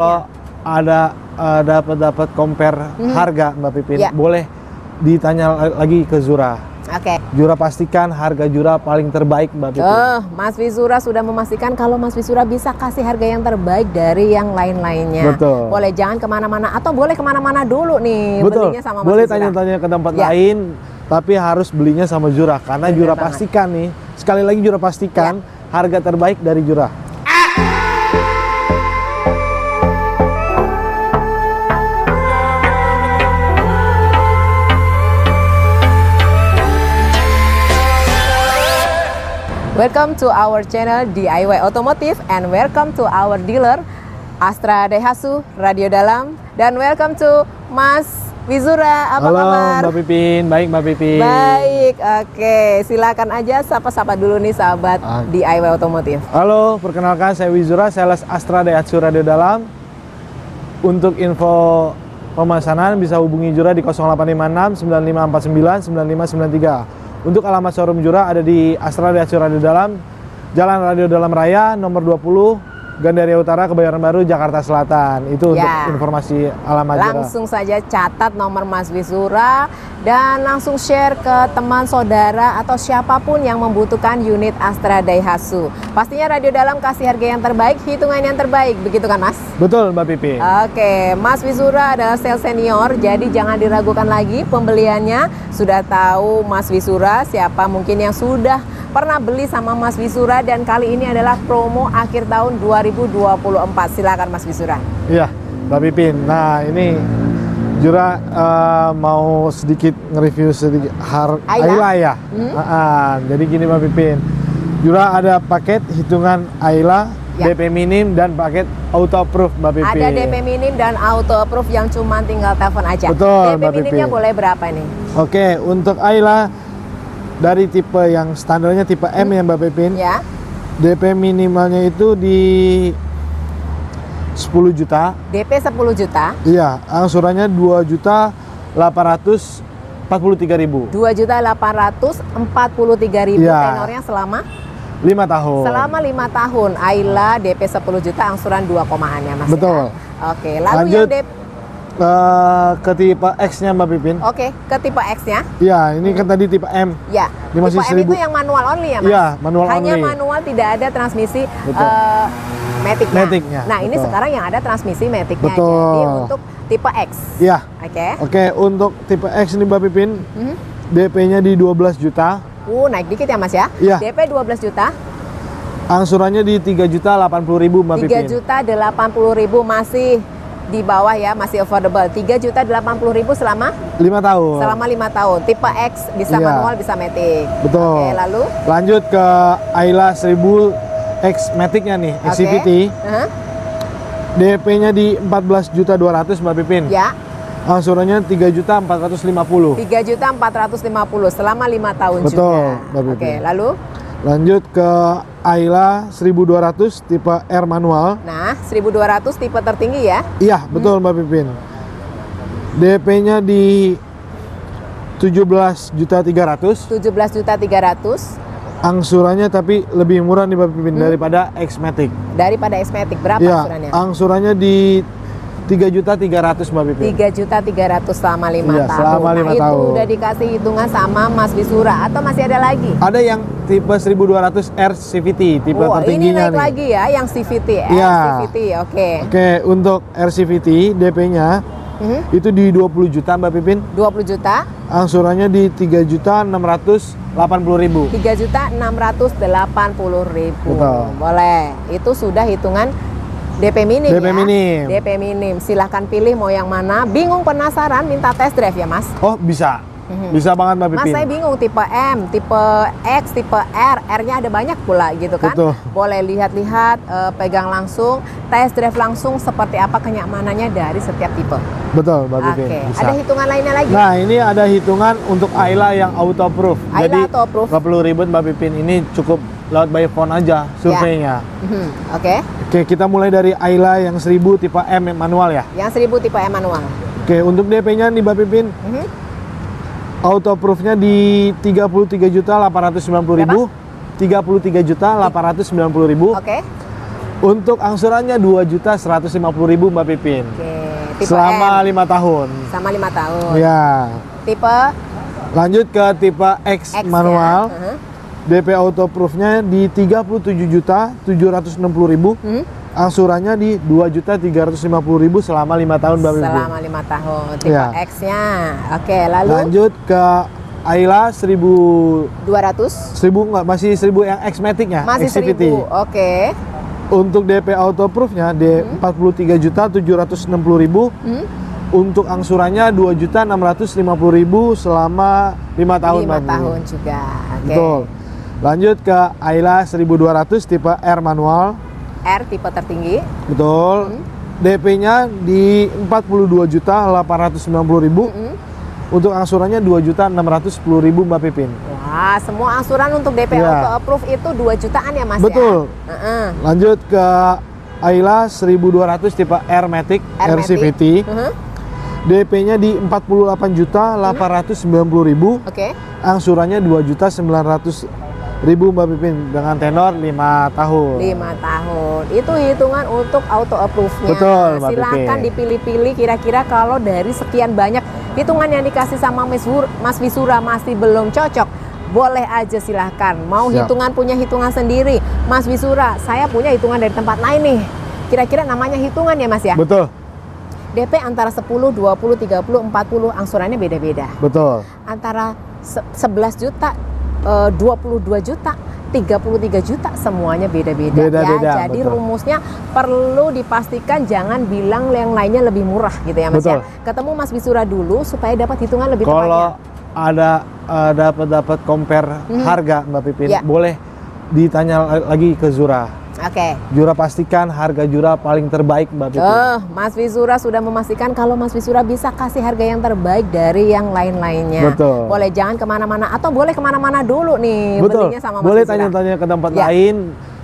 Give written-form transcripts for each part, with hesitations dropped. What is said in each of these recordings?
Kalau ada dapat compare harga Mbak Pipin, boleh ditanya lagi ke Zura. Oke. Zura pastikan harga Zura paling terbaik Mbak Pipin. Mas Wizura sudah memastikan kalau Mas Wizura bisa kasih harga yang terbaik dari yang lain-lainnya. Betul. Boleh jangan kemana-mana atau boleh kemana-mana dulu nih. Betul. Belinya sama Mas Boleh Wizura. tanya-tanya ke tempat lain, tapi harus belinya sama Zura karena Zura pastikan nih. Sekali lagi Zura pastikan harga terbaik dari Zura. Welcome to our channel DIY Automotive and welcome to our dealer Astra Daihatsu Radio Dalam dan welcome to Mas Wizura. Apa kabar? Halo Mbak Pipin, baik Mbak Pipin. Baik, oke. Silakan aja sapa-sapa dulu nih sahabat DIY Automotive. Halo, perkenalkan saya Wizura, sales Astra Daihatsu Radio Dalam. Untuk info pemesanan bisa hubungi Zura di 0856 9549 9593. Untuk alamat showroom Zura ada di Astra Daihatsu Radio Dalam, Jalan Radio Dalam Raya, nomor 20, Gandaria Utara, Kebayoran Baru, Jakarta Selatan. Itu untuk informasi alamat Zura. Langsung saja catat nomor Mas Wizura dan langsung share ke teman saudara atau siapapun yang membutuhkan unit Astra Daihatsu. Pastinya Radio Dalam kasih harga yang terbaik, hitungan yang terbaik, begitu kan Mas? Betul Mbak Pipin. Oke, Mas Wizura adalah sales senior, jadi jangan diragukan lagi pembeliannya. Sudah tahu Mas Wizura, siapa mungkin yang sudah pernah beli sama Mas Wizura dan kali ini adalah promo akhir tahun 2024. Silakan Mas Wizura. Iya, Mbak Pipin. Nah, ini Zura mau sedikit nge-review sedikit Ayla ya. Jadi gini Mbak Pipin, Zura ada paket hitungan Ayla, DP minim dan paket auto approve Mbak Pipin. Ada DP minim dan auto approve yang cuma tinggal telepon aja. Betul, DP Mbak minimnya Pipin. boleh berapa nih? Oke, untuk Ayla dari tipe yang standarnya tipe M ya Mbak Pipin. Ya. DP minimalnya itu di 10 juta. DP 10 juta. Iya, angsurannya 2.843.000. 2.843.000. Iya. Tenornya selama 5 tahun. Selama 5 tahun. Ayla DP 10 juta, angsuran 2 komaan ya Mas. Betul. Ya? Oke, lalu Lanjut yang DP ke tipe X-nya Mbak Pipin. Oke, ke tipe X-nya. Iya, ini kan tadi tipe M. Ya. Ini masih Tipe M itu yang manual only ya Mas? Iya, manual Hanya only. manual, tidak ada transmisi maticnya. Maticnya, Nah, ini betul. sekarang yang ada transmisi maticnya. Betul. Jadi untuk tipe X. Iya. Oke. Oke, untuk tipe X nih Mbak Pipin, DP-nya di 12 juta. Naik dikit ya Mas ya? Iya. DP 12 juta. Angsurannya di 3.080.000 Mbak Pipin. 3.080.000 masih di bawah ya, masih affordable. 3.080.000 selama 5 tahun. selama 5 tahun. Tipe X bisa Iya. manual, bisa matic. Betul. Oke, lalu Lanjut ke Ayla 1000 X Matic-nya nih, XCVT. DP-nya di 14.200.000 Mbak Pipin. Ya. Angsurannya 3.450.000. 3.450.000 selama 5 tahun Betul, juga. Mbak Pipin. Oke, lalu Lanjut ke Ayla 1200 tipe R manual. nah 1200 tipe tertinggi ya. Iya, betul Mbak Pipin. DP-nya di 17.300.000. 17.300.000 Angsurannya tapi lebih murah nih Mbak Pipin daripada X-Matic. daripada X-Matic. Berapa Iya, angsurannya? angsurannya di 3.300.000 Mbak Pipin. 3.300.000 selama 5 Iya, tahun. selama 5 Nah, itu tahun. udah dikasih hitungan sama Mas Wizura atau masih ada lagi? Ada yang tipe 1200 R CVT, tipe Oh, ini tertingginya naik nih. lagi ya, yang CVT, Iya. CVT, oke. Oke, untuk R CVT DP-nya itu di 20 juta Mbak Pipin. 20 juta, Angsurannya di 3.680.000. 3.680.000. Betul. Boleh. Itu sudah hitungan DP minim DP ya. minim. DP minim. Silahkan pilih mau yang mana. Bingung, penasaran, minta test drive ya Mas. Oh, bisa. Bisa banget Mbak Mas, Pipin. saya bingung tipe M, tipe X, tipe R. R-nya ada banyak pula gitu kan. Betul. Boleh lihat-lihat, pegang langsung, test drive langsung seperti apa kenyamanannya dari setiap tipe. Betul Mbak Pipin. Oke, Bisa. ada hitungan lainnya lagi? Nah, ini ada hitungan untuk Ayla yang auto approve. Ayla Jadi auto approve. nggak perlu ribet Mbak Pipin. Ini cukup lewat by phone aja surveinya. Oke. Oke, kita mulai dari Ayla yang 1000 tipe M manual ya. Yang 1000 tipe M manual. Oke, untuk DP-nya nih Mbak Pipin, auto approve-nya di 33.890.000. 33.890.000. Oke. Untuk angsurannya 2.150.000 Mbak Pipin. Oke, tipe Selama M. 5 tahun. Sama 5 tahun. Ya. Tipe Lanjut ke tipe X, X manual. ya. DP auto proof-nya di 37.760.000. Angsurannya di 2.350.000 selama 5 tahun Mbak Pipin. Selama 5 tahun. Tipe Ya. X-nya. Oke, lalu Lanjut ke Ayla 200. 1000 enggak, masih 1000 yang X-Matic-nya, Masih Xfinity. 1000. Oke. Untuk DP auto proof-nya di 43.760.000. Untuk angsurannya 2.650.000 selama 5 tahun 5 Mbak Pipin. tahun juga. Oke. Betul. Lanjut ke Ayla 1200 tipe R manual. R tipe tertinggi. Betul. DP-nya di 42.890.000. Untuk angsurannya 2.610.000 Mbak Pipin. Wah, semua angsuran untuk DP Ya. auto approve itu 2 jutaan ya Mas Betul. ya? Heeh. Lanjut ke Ayla 1200 tipe R Matic R-Matic. RCVT. DP-nya di 48.890.000. Oke. Angsurannya 2.900.000 Mbak Pipin dengan tenor 5 tahun. 5 tahun. Itu hitungan untuk auto approve-nya. Betul, Mbak Silakan Pipin. dipilih-pilih kira-kira kalau dari sekian banyak hitungan yang dikasih sama Mas Wisura masih belum cocok. Boleh aja silahkan. Mau Siap. hitungan punya hitungan sendiri. Mas Wisura, saya punya hitungan dari tempat lain nih. Kira-kira namanya hitungan ya Mas ya? Betul. DP antara 10, 20, 30, 40 angsurannya beda-beda. Betul. Antara 11 juta, 22 juta, 33 juta semuanya beda-beda Beda-beda, ya. Jadi betul. rumusnya perlu dipastikan jangan bilang yang lainnya lebih murah gitu ya Mas Betul. ya. Ketemu Mas Wisura dulu supaya dapat hitungan lebih Kalau tepatnya. ada dapat compare harga Mbak Pipin, Ya. boleh ditanya lagi ke Zura. Oke. Zura pastikan harga Zura paling terbaik Mbak Pipin. Mas Wisura sudah memastikan kalau Mas Wisura bisa kasih harga yang terbaik dari yang lain-lainnya. Betul. Boleh jangan kemana-mana atau boleh kemana-mana dulu nih Betul. belinya sama Mas Boleh Wisura. tanya-tanya ke tempat Ya. lain,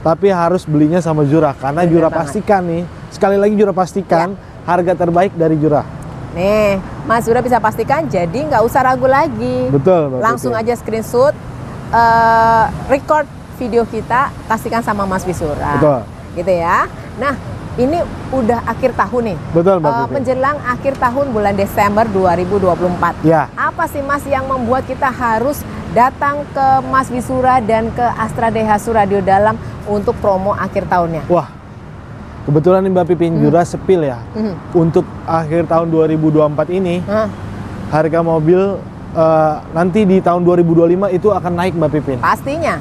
tapi harus belinya sama Zura karena Bener Zura banget. pastikan nih. Sekali lagi Zura pastikan harga terbaik dari Zura. Nih, Mas Zura bisa pastikan, jadi nggak usah ragu lagi. Betul, Mbak Langsung Pipin. aja screenshot, record video kita, kasihkan sama Mas Wisura. Betul. Gitu ya. Nah, ini udah akhir tahun nih. Betul, Mbak Pipin. Menjelang akhir tahun bulan Desember 2024. Ya. Apa sih Mas yang membuat kita harus datang ke Mas Wisura dan ke Astra Daihatsu Radio Dalam untuk promo akhir tahunnya? Wah, kebetulan nih Mbak Pipin Zura sepil ya. Untuk akhir tahun 2024 ini, harga mobil nanti di tahun 2025 itu akan naik Mbak Pipin. Pastinya.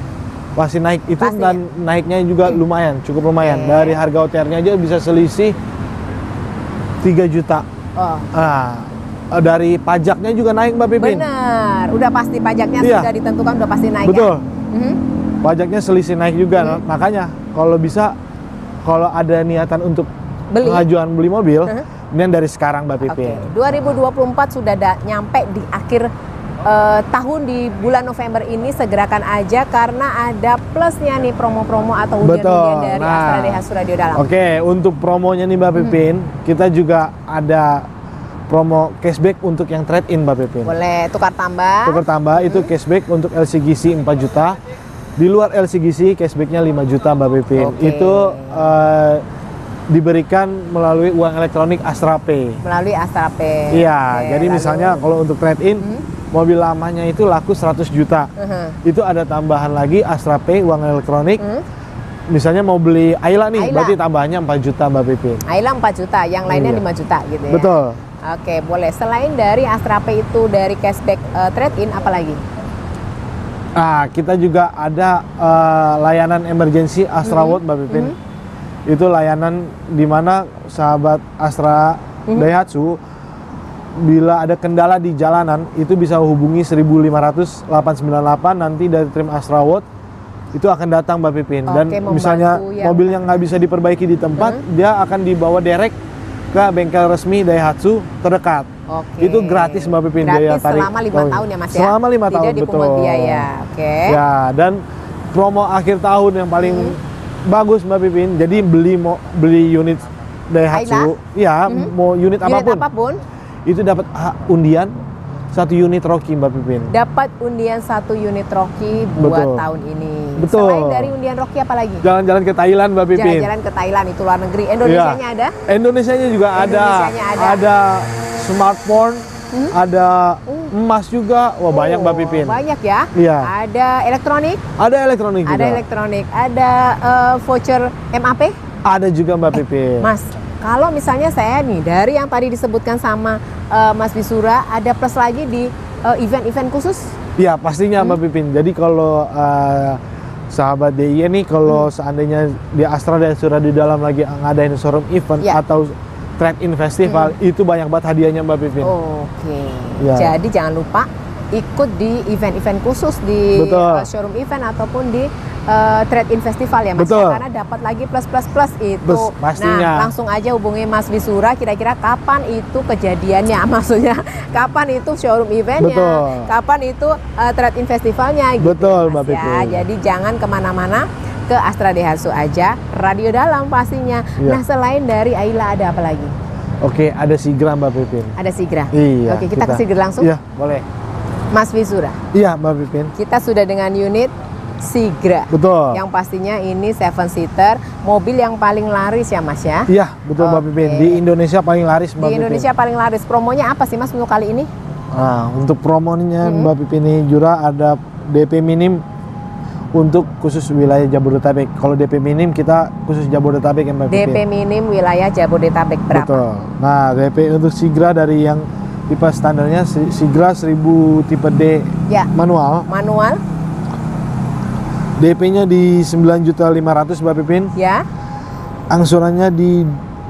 Pasti naik itu Pastinya. dan naiknya juga lumayan, cukup lumayan. Oke. Dari harga OTR-nya aja bisa selisih 3 juta. Oh. Dari pajaknya juga naik Mbak Pipin. Benar, udah pasti pajaknya Iya. sudah ditentukan, udah pasti naik Betul. ya. Pajaknya selisih naik juga. Makanya kalau bisa, kalau ada niatan untuk pengajuan beli mobil, kemudian dari sekarang Mbak Oke, Pipin. 2024 sudah nyampe di akhir tahun di bulan November ini, segerakan aja karena ada plusnya nih promo-promo atau undian-undian dari Astra Daihatsu Radio Dalam. Oke, untuk promonya nih Mbak Pipin, kita juga ada promo cashback untuk yang trade-in Mbak Pipin. Boleh tukar tambah. Tukar tambah itu cashback untuk LCGC 4 juta. Di luar LCGC cashbacknya 5 juta Mbak Pipin. Oke. Itu diberikan melalui uang elektronik Astra Pay. Melalui Astra Pay. Iya, Oke, jadi lalu- misalnya kalau untuk trade-in mobil lamanya itu laku 100 juta. Itu ada tambahan lagi Astra Pay uang elektronik. Misalnya mau beli Ayla nih, Ayla. berarti tambahannya 4 juta Mbak Pipin. Ayla 4 juta, yang lainnya Iya. 5 juta gitu ya. Betul. Oke, boleh. Selain dari Astra Pay itu dari cashback trade-in, apa lagi? Kita juga ada layanan emergency Astra World Mbak Pipin. Itu layanan di mana sahabat Astra Daihatsu bila ada kendala di jalanan itu bisa hubungi 1.500-898 nanti dari tim Astra World itu akan datang Mbak Pipin. Dan Oke, membantu misalnya ya. mobil yang nggak bisa diperbaiki di tempat, dia akan dibawa direct ke bengkel resmi Daihatsu terdekat. Oke. Itu gratis Mbak Pipin, biaya Gratis tarik. selama 5 tahun ya Mas ya? Selama 5 tahun, Tidak dipungut betul. biaya. Oke. Ya, dan promo akhir tahun yang paling bagus Mbak Pipin. Jadi beli unit Daihatsu, ya mau unit apapun, itu dapat undian 1 unit Rocky Mbak Pipin. Dapat undian 1 unit Rocky buat Betul. tahun ini. Betul. Selain dari undian Rocky apa lagi? Jalan-jalan ke Thailand Mbak Pipin. Jalan-jalan ke Thailand itu luar negeri. Indonesianya ada? Indonesianya juga Indonesianya ada. Ada smartphone, ada emas juga. Wah, banyak Mbak Pipin. Banyak ya? Iya. Ada elektronik? Ada elektronik juga. Ada elektronik. Ada voucher MAP? Ada juga Mbak Pipin. Mas, kalau misalnya saya nih dari yang tadi disebutkan sama Mas Wisura, ada plus lagi di event-event khusus? Iya, pastinya Mbak Pipin. Jadi kalau sahabat DIY nih, kalau seandainya di Astra dan Surya di dalam lagi ngadain showroom event atau trade-in festival, itu banyak banget hadiahnya Mbak Pipin. Oke. Ya. Jadi jangan lupa ikut di event-event khusus di showroom event ataupun di trade-in festival ya Mas. Betul. Karena dapat lagi plus itu. Pastinya. Nah, langsung aja hubungi Mas Wisura kira-kira kapan itu kejadiannya. Maksudnya kapan itu showroom eventnya, kapan itu trade-in festivalnya gitu. Betul, Mas, Mbak Pipin. ya. Jadi jangan kemana-mana, ke Astra Daihatsu aja, radio dalam pastinya. Iya. Nah, selain dari Ayla ada apa lagi? Oke, ada Sigra Mbak Pipin. Ada Sigra. Iya. Oke, kita ke Sigra langsung. Iya, boleh. Mas Wisura. Iya, Mbak Pipin. Kita sudah dengan unit Sigra. Betul. Yang pastinya ini 7-seater, mobil yang paling laris ya Mas ya? Iya, betul Mbak Pipin. Di Indonesia paling laris Mbak Pipin. Di Indonesia paling laris. Promonya apa sih Mas untuk kali ini? Nah, untuk promonya Mbak Pipin ini juga ada DP minim untuk khusus wilayah Jabodetabek. Kalau DP minim kita khusus Jabodetabek ya Mbak Pipin. DP minim wilayah Jabodetabek berapa? Betul. Nah, DP untuk Sigra dari yang tipe standarnya Sigra 1000 tipe D manual. Manual. DP-nya di 9.500.000 Mbak Pipin. Ya. Angsurannya di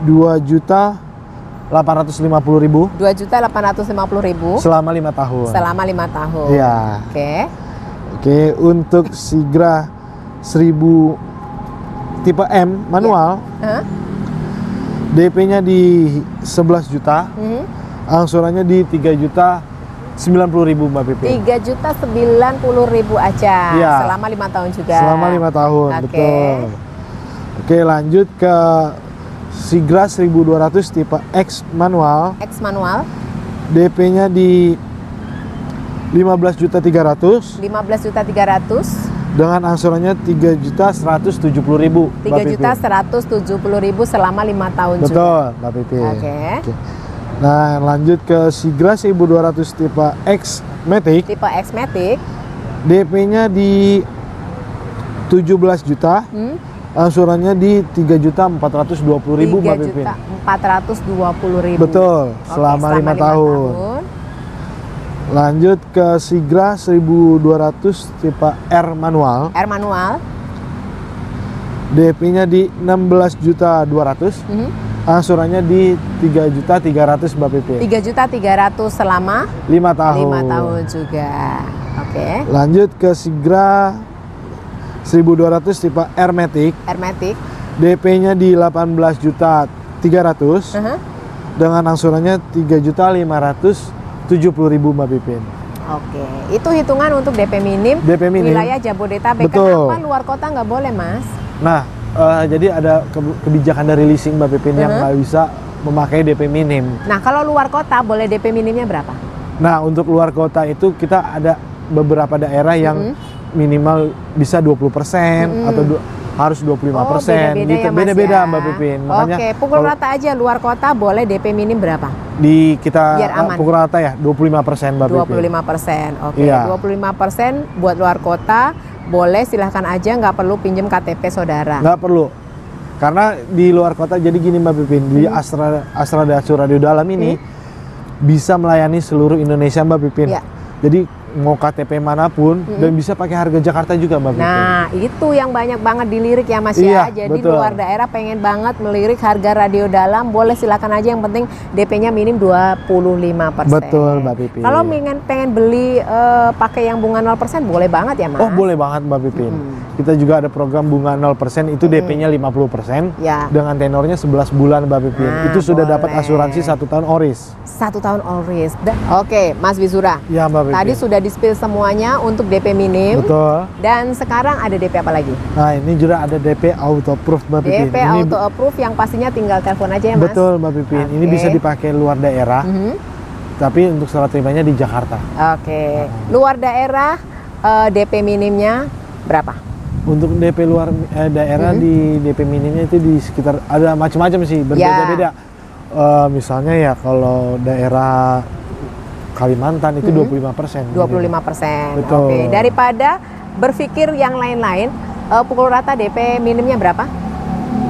2.850.000. 2.850.000 selama 5 tahun. Selama 5 tahun. Iya. Oke, untuk Sigra 1000 tipe M manual. DP-nya di 11 juta. Angsurannya di 3.090.000 Mbak Pipin. 3.090.000 aja. Iya. Selama 5 tahun juga. Selama 5 tahun, betul. Oke, lanjut ke Sigra 1200 tipe X manual. X manual. DP-nya di 15.300.000. 15.300.000. Dengan angsurannya 3.170.000. 3.170.000 selama 5 tahun juga. Betul, Mbak Pipin. Oke. Nah, lanjut ke Sigra 1200 tipe X Matic. Tipe X Matic. DP-nya di 17 juta. Angsurannya di 3.420.000 Mbak Pipin. 3.420.000. Betul, selama 5 tahun. Lanjut ke Sigra 1200 tipe R manual. R manual. DP-nya di 16.200.000. Angsurannya di 3.300.000 Mbak Pipin. 3.300.000 selama 5 tahun. 5 tahun juga. Oke. Lanjut ke Sigra 1200 tipe R Matic. R Matic. DP-nya di 18.300.000. Dengan angsurannya 3.570.000 Mbak Pipin. Oke, itu hitungan untuk DP minim. DP minim. Wilayah Jabodetabek. Betul. Kenapa luar kota nggak boleh, Mas? Nah, jadi ada kebijakan dari leasing Mbak Pipin yang nggak bisa memakai DP minim. Nah, kalau luar kota boleh DP minimnya berapa? Nah, untuk luar kota itu kita ada beberapa daerah yang minimal bisa 20% atau harus 25%. Beda-beda gitu. ya, Mas, Beda-beda ya? Mbak Pipin. Makanya Oke, pukul rata aja luar kota boleh DP minim berapa? di kita Biar aman. pukul rata ya 25% Mbak Pipin. 25%. Oke, Iya. 25% buat luar kota boleh, silahkan aja, nggak perlu pinjem KTP saudara. Nggak perlu. Karena di luar kota jadi gini Mbak Pipin, di Astra Daihatsu Radio Dalam ini bisa melayani seluruh Indonesia Mbak Pipin. Ya. Jadi mau KTP manapun dan bisa pakai harga Jakarta juga Mbak Pipin. Nah, itu yang banyak banget dilirik ya Mas Iya, ya. Jadi betul. luar daerah pengen banget melirik harga radio dalam, boleh silakan aja, yang penting DP-nya minim 25%. Betul Mbak Pipin. Kalau pengen beli pakai yang bunga 0% boleh banget ya Mas? Oh, boleh banget Mbak Pipin. Kita juga ada program bunga 0%, itu DP-nya 50%. Ya. Dengan tenornya 11 bulan Mbak Pipin. Nah, itu sudah dapat boleh. asuransi 1 tahun ORIS. 1 tahun ORIS. Oke, Mas Wisura. Ya Mbak Pipin. Tadi sudah di-spill semuanya untuk DP minim. Betul. Dan sekarang ada DP apa lagi? Nah, ini juga ada DP auto proof Mbak Pipin. DP Ini auto approve yang pastinya tinggal telepon aja ya Mas? betul Mbak Pipin. Ini Oke. bisa dipakai luar daerah. Tapi untuk serah terimanya di Jakarta. Oke. Luar daerah DP minimnya berapa? Untuk DP luar daerah di DP minimnya itu di sekitar ada macam-macam sih, berbeda-beda. Misalnya ya kalau daerah Kalimantan itu 25%. 25%. Betul. Oke. Daripada berpikir yang lain-lain, pukul rata DP minimnya berapa?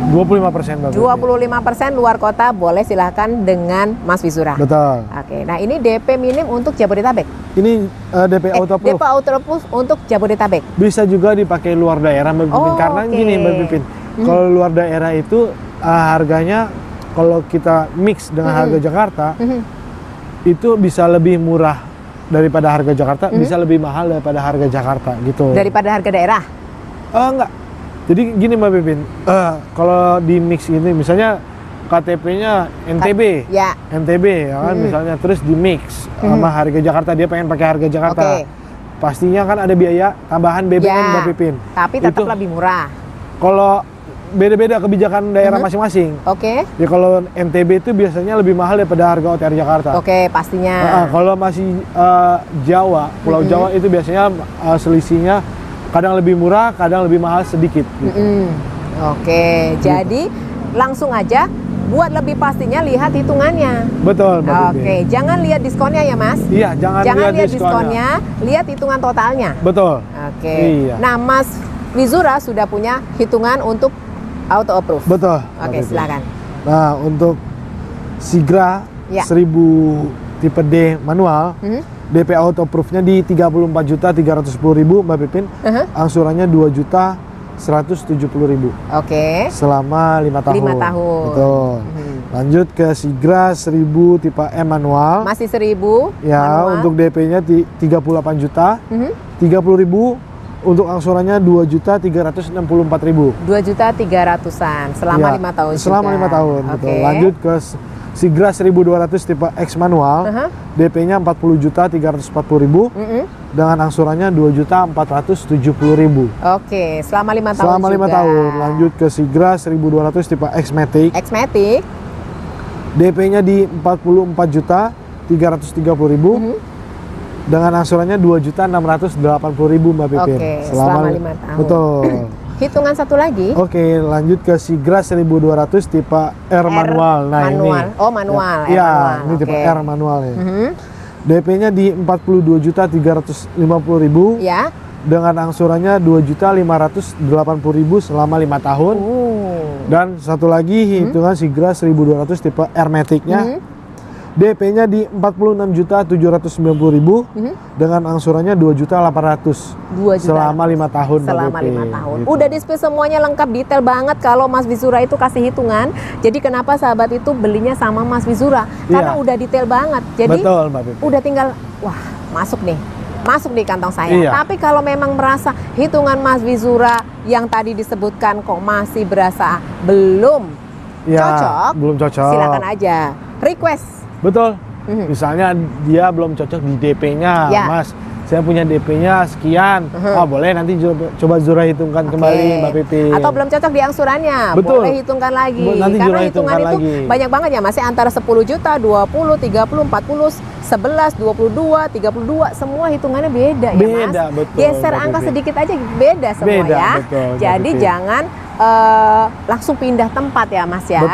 25%. 25% luar kota boleh silahkan dengan Mas Wisura. Betul. Oke. Nah ini DP minim untuk Jabodetabek. Ini DP Autoproof. DP Autoproof untuk Jabodetabek. Bisa juga dipakai luar daerah Mbak Pipin. Karena gini Mbak Pipin, kalau luar daerah itu harganya kalau kita mix dengan harga Jakarta itu bisa lebih murah daripada harga Jakarta, bisa lebih mahal daripada harga Jakarta gitu. Daripada harga daerah? Enggak. Jadi gini Mbak Pipin, kalau di mix ini misalnya KTP-nya NTB, NTB ya kan misalnya, terus di mix sama harga Jakarta, dia pengen pakai harga Jakarta. Pastinya kan ada biaya tambahan BBM Mbak Pipin. Tapi tetap lebih murah. Kalau beda-beda kebijakan daerah masing-masing. Ya kalau NTB itu biasanya lebih mahal daripada harga OTR Jakarta. Pastinya. Kalau masih Jawa, Pulau Jawa itu biasanya selisihnya kadang lebih murah, kadang lebih mahal sedikit. Gitu. Jadi langsung aja buat lebih pastinya lihat hitungannya. Betul, Mbak Pipin. Jangan lihat diskonnya ya Mas. Iya, jangan lihat diskonnya, lihat hitungan totalnya. Betul. Iya. Nah Mas Wisura sudah punya hitungan untuk auto approve. Betul. Silakan. Nah untuk Sigra 1000 tipe D manual, DP auto approve-nya di 34.310.000 Mbak Pipin, angsurannya 2.170.000. Selama 5 tahun. 5 tahun. Betul. Lanjut ke Sigra 1000 tipe M manual. Masih 1000 ya, manual. untuk DP-nya 38 juta. 30.000 untuk angsurannya 2.364.000. 2.300.000-an selama 5 tahun. Selama 5 tahun. Betul. Lanjut ke Sigra 1200 tipe X manual, DP-nya 40.340.000 dengan angsurannya 2.470.000. Selama 5 tahun. Selama 5 tahun. Lanjut ke Sigra 1200 tipe X Matic. DP-nya di 44.330.000 dengan angsurannya 2.680.000 Mbak Pipin. Selama 5 tahun. Betul. Hitungan satu lagi. Lanjut ke Sigra 1200 tipe R manual. Nah, manual. ini. Manual. Ini tipe R manual ya. DP-nya di 42.350.000. Dengan angsurannya 2.580.000 selama 5 tahun. Dan satu lagi hitungan Sigra 1200 tipe R Matic-nya. DP-nya di 46.790.000 dengan angsurannya 2.800.000 selama 5 tahun. Selama 5 tahun. Gitu. Udah display semuanya lengkap, detail banget kalau Mas Wisura itu kasih hitungan. Jadi kenapa sahabat itu belinya sama Mas Wisura? Karena udah detail banget. Jadi betul, Mbak Pipin. Udah tinggal masuk di kantong saya. Tapi kalau memang merasa hitungan Mas Wisura yang tadi disebutkan kok masih berasa belum cocok, silakan aja request. Betul. Misalnya dia belum cocok di DP-nya, Mas. Saya punya DP-nya sekian. Boleh nanti coba Zura hitungkan kembali, Mbak Pipin. Atau belum cocok di angsurannya, boleh hitungkan lagi. Karena hitungan itu banyak banget ya, masih antara 10 juta, 20, 30, 40, 11, 22, 32, semua hitungannya beda ya Mas. Betul, geser angka sedikit aja beda semua ya. Betul, jadi jangan langsung pindah tempat ya Mas ya.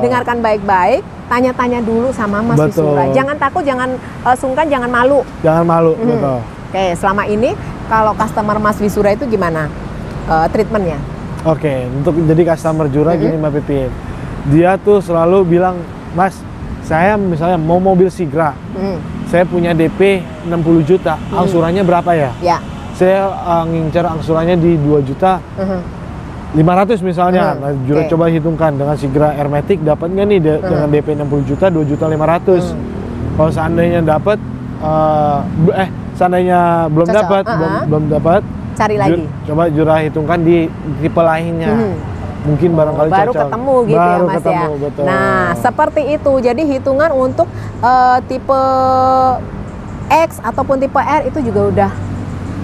Dengarkan baik-baik, tanya-tanya dulu sama Mas Wisura. Jangan takut, jangan sungkan, jangan malu. Jangan malu, betul. Selama ini kalau customer Mas Wisura itu gimana treatmentnya? Untuk jadi customer Zura gini Mbak Pipin, dia tuh selalu bilang, Mas, saya misalnya mau mobil Sigra, saya punya DP 60 juta, angsurannya berapa ya? Saya ngincer angsurannya di 2 juta 500 misalnya. Nah, Zura coba hitungkan dengan Sigra R Matic dapat nggak nih dengan DP 60 juta 2 juta 500. Kalau seandainya dapat seandainya belum dapat, cari lagi. Coba Zura hitungkan di tipe lainnya. Mungkin barangkali baru cocok. Ketemu gitu ya Mas ya. Betul. Nah, seperti itu. Jadi hitungan untuk tipe X ataupun tipe R itu juga udah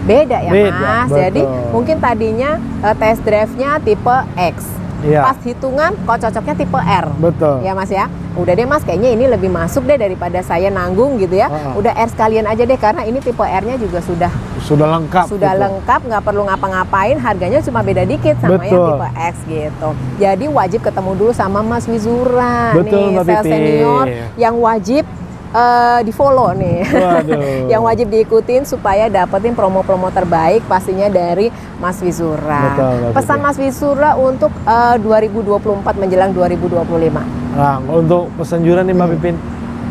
beda ya Mas. Betul. Jadi mungkin tadinya test drive-nya tipe X. Iya. Pas hitungan kok cocoknya tipe R. Betul. Ya Mas ya. Udah deh Mas, kayaknya ini lebih masuk deh daripada saya nanggung gitu ya. Udah R sekalian aja deh, karena ini tipe R-nya juga sudah lengkap. Sudah gitu. lengkap, nggak perlu ngapa-ngapain, harganya cuma beda dikit sama yang Betul. tipe X gitu. Jadi wajib ketemu dulu sama Mas Wizura Betul, nih, Mbak sales Pipin. senior yang wajib di follow nih. Waduh. Yang wajib diikutin supaya dapetin promo-promo terbaik pastinya dari Mas Wizura. Betul, Mbak Pesan Pipin. Mas Wizura untuk 2024 menjelang 2025. Nah, untuk pesan juga nih Mbak Pipin,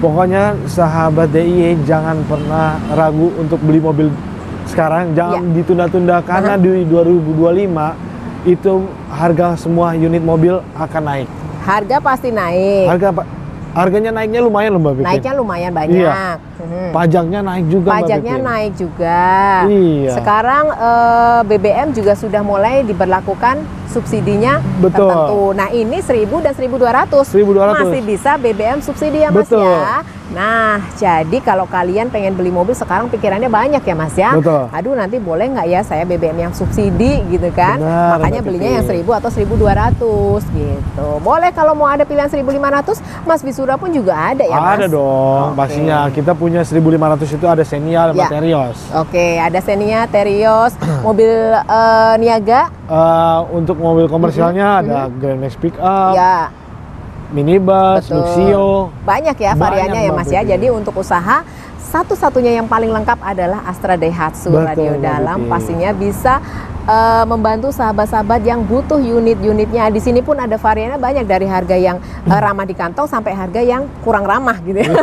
pokoknya sahabat DIY jangan pernah ragu untuk beli mobil sekarang, jangan ditunda-tunda karena di 2025 itu harga semua unit mobil akan naik. Harga pasti naik. Harganya naiknya lumayan loh Mbak Pipin. Naiknya lumayan banyak. Iya. Pajaknya naik juga Mbak Pajaknya Pipin. naik juga. Iya. Sekarang BBM juga sudah mulai diberlakukan subsidinya Betul. tertentu. Nah ini 1000 dan 1200. 1200. Masih bisa BBM subsidi ya Mas Betul. ya. Nah jadi kalau kalian pengen beli mobil sekarang pikirannya banyak ya Mas ya. Betul. Aduh nanti boleh nggak ya saya BBM yang subsidi gitu kan. Benar, Makanya Mbak belinya Pipin. yang 1000 atau 1200 gitu. Boleh kalau mau ada pilihan 1500, Mas Wizura pun juga ada ya Mas. Ada dong, Oke. pastinya. Kita punya 1500 itu ada Xenia, Ya. Terios. Oke, ada Xenia, Terios, mobil niaga, Untuk mobil komersialnya ada Grand Max Pickup, ya minibus, betul. Luxio. Banyak ya Banyak, variannya ya Mbak Mas ya. Pipin. Jadi untuk usaha satu-satunya yang paling lengkap adalah Astra Daihatsu Betul, Radio Mbak Dalam. Pipin. Pastinya bisa membantu sahabat-sahabat yang butuh unit-unitnya. Di sini pun ada variannya banyak, dari harga yang ramah di kantong sampai harga yang kurang ramah gitu ya.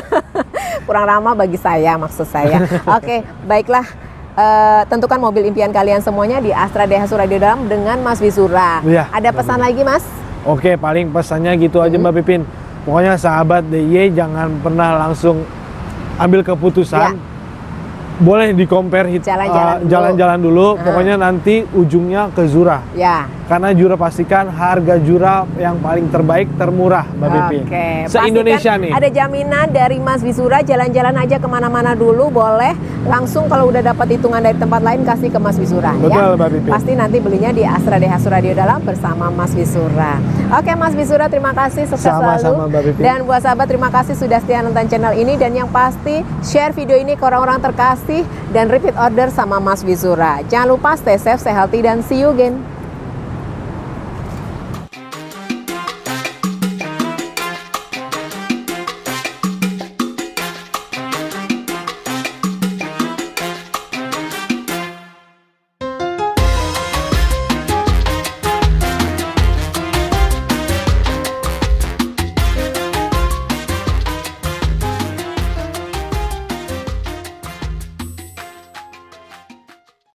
Kurang ramah bagi saya, maksud saya. Oke, baiklah. Tentukan mobil impian kalian semuanya di Astra Daihatsu Radio Dalam dengan Mas Wizura. Iya, Ada pesan lagi Mas? Oke, paling pesannya gitu aja Mbak Pipin. Pokoknya sahabat DIY jangan pernah langsung ambil keputusan. Ya. Boleh di-compare Jalan-jalan dulu. Pokoknya nanti ujungnya ke Zura. Ya. Karena Jura pastikan harga Jura yang paling terbaik, termurah Mbak Pipin. Oke, Se-Indonesia pastikan nih. ada jaminan dari Mas Wizura. Jalan-jalan aja kemana-mana dulu boleh. Langsung kalau udah dapat hitungan dari tempat lain kasih ke Mas Wizura. Betul, ya. Mbak Pipin. Pasti nanti belinya di Astra Daihatsu Radio Dalam bersama Mas Wizura. Oke Mas Wizura, terima kasih, sukses Sama-sama, selalu. Mbak Pipin. Dan buat sahabat, terima kasih sudah setia nonton channel ini. Dan yang pasti share video ini ke orang-orang terkasih dan repeat order sama Mas Wizura. Jangan lupa stay safe, stay healthy, dan see you again.